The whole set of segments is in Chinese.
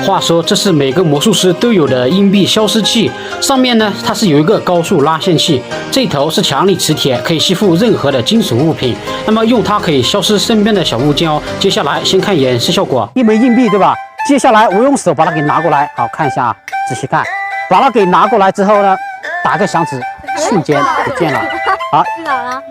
话说，这是每个魔术师都有的硬币消失器，上面呢它是有一个高速拉线器，这头是强力磁铁，可以吸附任何的金属物品。那么用它可以消失身边的小物件哦。接下来先看演示效果，一枚硬币对吧？接下来我用手把它给拿过来，好看一下啊，仔细看，把它给拿过来之后呢，打个响指，瞬间不见了。好，去哪了？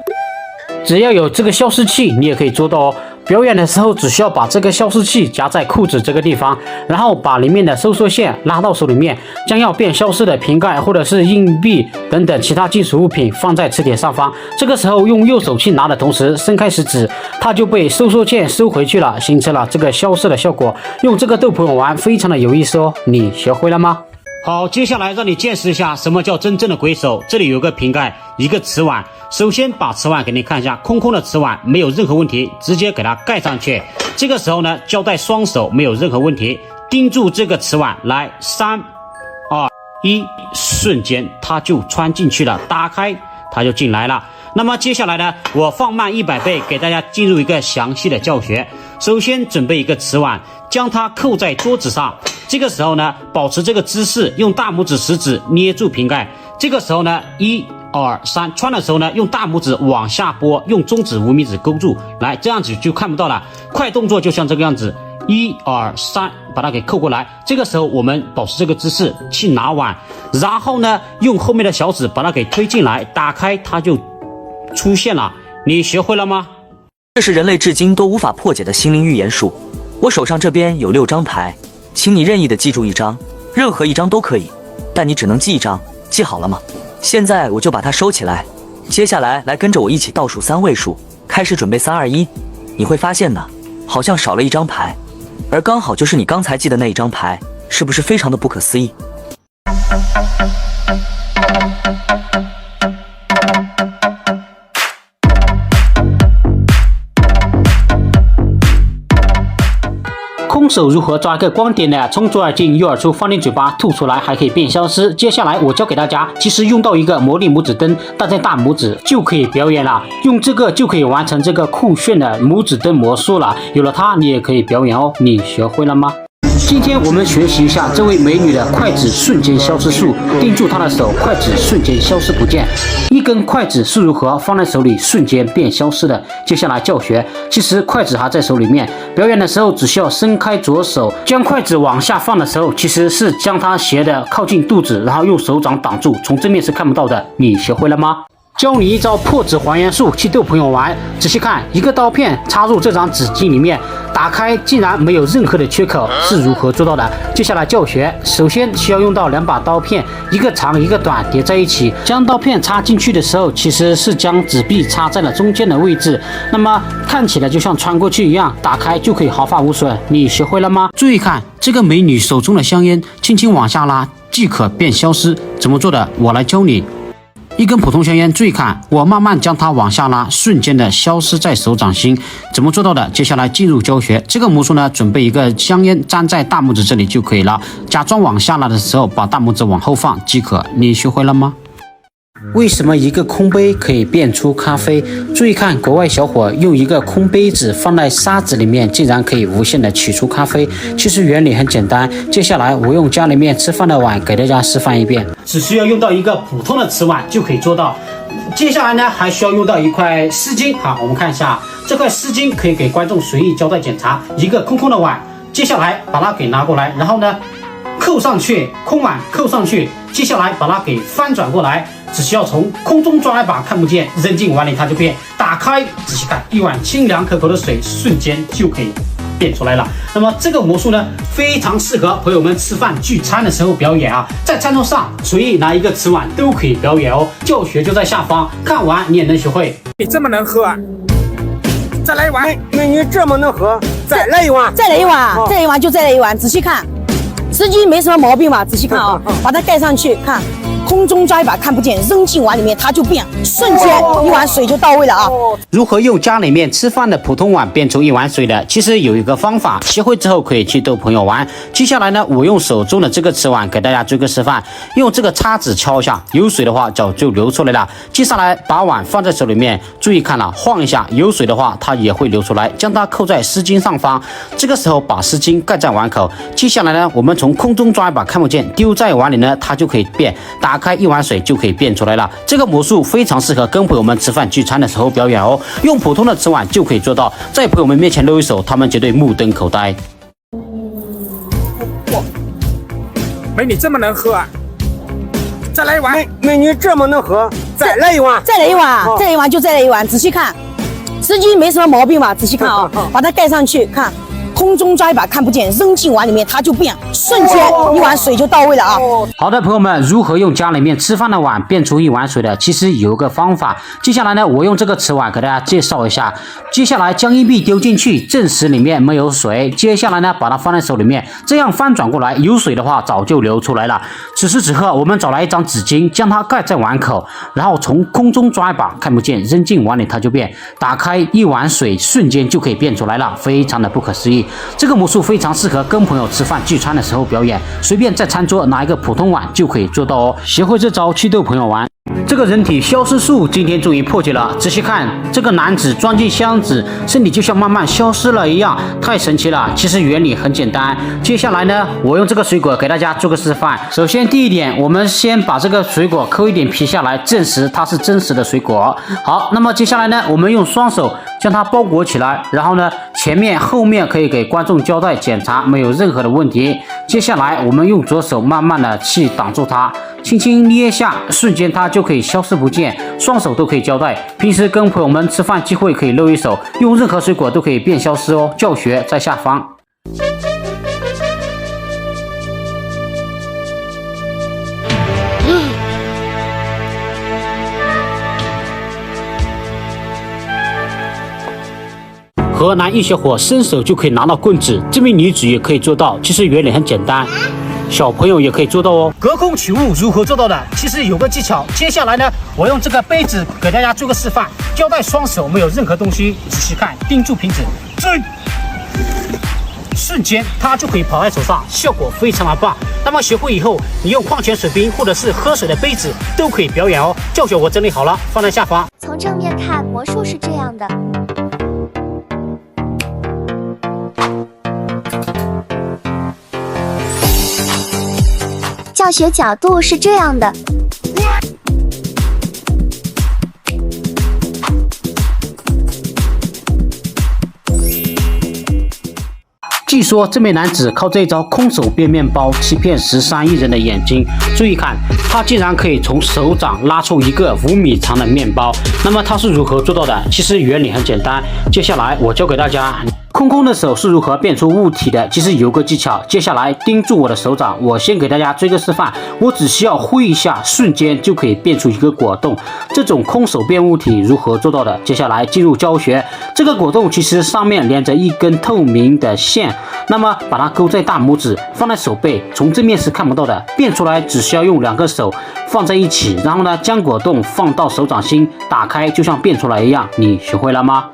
只要有这个消失器，你也可以做到哦。表演的时候，只需要把这个消失器夹在裤子这个地方，然后把里面的收缩线拉到手里面，将要变消失的瓶盖或者是硬币等等其他金属物品放在磁铁上方。这个时候用右手去拿的同时，伸开食指，它就被收缩线收回去了，形成了这个消失的效果。用这个逗朋友玩非常的有意思哦，你学会了吗？好，接下来让你见识一下什么叫真正的鬼手。这里有个瓶盖，一个瓷碗。首先把瓷碗给你看一下，空空的瓷碗没有任何问题，直接给它盖上去。这个时候呢，交代双手没有任何问题，盯住这个瓷碗，来3、2、1，瞬间它就穿进去了，打开它就进来了。那么接下来呢，我放慢100倍，给大家进入一个详细的教学。首先准备一个瓷碗，将它扣在桌子上。这个时候呢，保持这个姿势，用大拇指、食指捏住瓶盖。这个时候呢，1、2、3，穿的时候呢，用大拇指往下拨，用中指、无名指勾住，来，这样子就看不到了。快动作就像这个样子，1、2、3，把它给扣过来。这个时候我们保持这个姿势去拿碗，然后呢，用后面的小指把它给推进来，打开它就出现了。你学会了吗？这是人类至今都无法破解的心灵预言术。我手上这边有6张牌，请你任意的记住一张，任何一张都可以，但你只能记一张，记好了吗？现在我就把它收起来，接下来来跟着我一起倒数3位数，开始准备3、2、1。你会发现呢，好像少了一张牌，而刚好就是你刚才记的那一张牌，是不是非常的不可思议？空手如何抓一个光点呢？从左耳进右耳出，放进嘴巴吐出来，还可以变消失。接下来我教给大家，其实用到一个魔力拇指灯，搭在大拇指就可以表演了。用这个就可以完成这个酷炫的拇指灯魔术了。有了它，你也可以表演哦。你学会了吗？今天我们学习一下这位美女的筷子瞬间消失术，盯住她的手，筷子瞬间消失不见。一根筷子是如何放在手里瞬间变消失的？接下来教学，其实筷子还在手里面，表演的时候只需要伸开左手，将筷子往下放的时候，其实是将它斜的靠近肚子，然后用手掌挡住，从正面是看不到的。你学会了吗？教你一招破纸还原术，去逗朋友玩。仔细看，一个刀片插入这张纸巾里面，打开竟然没有任何的缺口，是如何做到的？接下来教学，首先需要用到2把刀片，一个长一个短叠在一起。将刀片插进去的时候，其实是将纸币插在了中间的位置，那么看起来就像穿过去一样，打开就可以毫发无损。你学会了吗？注意看，这个美女手中的香烟，轻轻往下拉即可变消失。怎么做的？我来教你。一根普通香烟，注意看，我慢慢将它往下拉，瞬间的消失在手掌心。怎么做到的？接下来进入教学。这个魔术呢，准备一个香烟粘在大拇指这里就可以了。假装往下拉的时候，把大拇指往后放即可。你学会了吗？为什么一个空杯可以变出咖啡？注意看，国外小伙用一个空杯子放在沙子里面，竟然可以无限的取出咖啡。其实原理很简单。接下来我用家里面吃饭的碗给大家示范一遍，只需要用到一个普通的瓷碗就可以做到。接下来呢，还需要用到一块湿巾。好，我们看一下，这块湿巾可以给观众随意交代检查。一个空空的碗，接下来把它给拿过来，然后呢扣上去，空碗扣上去，接下来把它给翻转过来，只需要从空中抓一把看不见，扔进碗里它就变。打开，仔细看，一碗清凉可口的水瞬间就可以变出来了。那么这个魔术呢，非常适合朋友们吃饭聚餐的时候表演啊，在餐桌上随意拿一个瓷碗都可以表演哦。教学就在下方，看完你也能学会。你这么能喝啊？再来一碗。美女这么能喝，再来一碗。再来一碗，再来一碗就再来一碗。仔细看，实际没什么毛病吧？仔细看啊，把它盖上去，看，空中抓一把看不见，扔进碗里面它就变，瞬间一碗水就到位了啊！如何用家里面吃饭的普通碗变出一碗水的？其实有一个方法，学会之后可以去逗朋友玩。接下来呢，我用手中的这个瓷碗给大家做个示范，用这个叉子敲一下，有水的话早就流出来了。接下来把碗放在手里面，注意看了，晃一下，有水的话它也会流出来，将它扣在湿巾上方。这个时候把湿巾盖在碗口。接下来呢，我们从空中抓一把看不见，丢在碗里呢，它就可以变，打开一碗水就可以变出来了。这个魔术非常适合跟朋友们吃饭聚餐的时候表演哦，用普通的瓷碗就可以做到，在朋友们面前露一手，他们绝对目瞪口呆。美女这么能喝啊？再来一碗。美女这么能喝，再来一碗。再来一碗，再来一碗就再来一碗，仔细看，湿巾没什么毛病吧？仔细看啊，把它盖上去，看。空中抓一把看不见，扔进碗里面它就变，瞬间一碗水就到位了啊！好的，朋友们，如何用家里面吃饭的碗变出一碗水的？其实有一个方法。接下来呢，我用这个瓷碗给大家介绍一下。接下来将硬币丢进去，证实里面没有水。接下来呢，把它放在手里面，这样翻转过来，有水的话早就流出来了。此时此刻，我们找来一张纸巾，将它盖在碗口，然后从空中抓一把看不见，扔进碗里它就变，打开一碗水，瞬间就可以变出来了，非常的不可思议。这个魔术非常适合跟朋友吃饭聚餐的时候表演，随便在餐桌拿一个普通碗就可以做到哦。学会这招去逗朋友玩。这个人体消失术今天终于破解了，仔细看，这个男子装进箱子，身体就像慢慢消失了一样，太神奇了。其实原理很简单。接下来呢，我用这个水果给大家做个示范。首先第一点，我们先把这个水果抠一点皮下来，证实它是真实的水果。好，那么接下来呢，我们用双手将它包裹起来，然后呢，前面后面可以给观众交代检查没有任何的问题。接下来我们用左手慢慢的去挡住它，轻轻捏下，瞬间它就可以消失不见，双手都可以交代。平时跟朋友们吃饭聚会可以露一手，用任何水果都可以变消失哦。教学在下方。河南一小伙伸手就可以拿到棍子，这名女子也可以做到。其实原理很简单，小朋友也可以做到哦。隔空取物如何做到的？其实有个技巧。接下来呢，我用这个杯子给大家做个示范，交代双手没有任何东西，仔细看，盯住瓶子，追，瞬间它就可以跑在手上，效果非常的棒。那么学会以后，你用矿泉水瓶或者是喝水的杯子都可以表演哦。教学我整理好了，放在下方。从正面看，魔术是这样的。教学角度是这样的。据说这名男子靠这一招空手变面包，欺骗13亿人的眼睛。注意看，他竟然可以从手掌拉出一个5米长的面包。那么他是如何做到的？其实原理很简单。接下来我教给大家。空空的手是如何变出物体的？其实有个技巧。接下来盯住我的手掌，我先给大家做一个示范。我只需要挥一下，瞬间就可以变出一个果冻。这种空手变物体如何做到的？接下来进入教学。这个果冻其实上面连着一根透明的线，那么把它勾在大拇指，放在手背，从正面是看不到的。变出来只需要用2个手放在一起，然后呢将果冻放到手掌心，打开就像变出来一样。你学会了吗？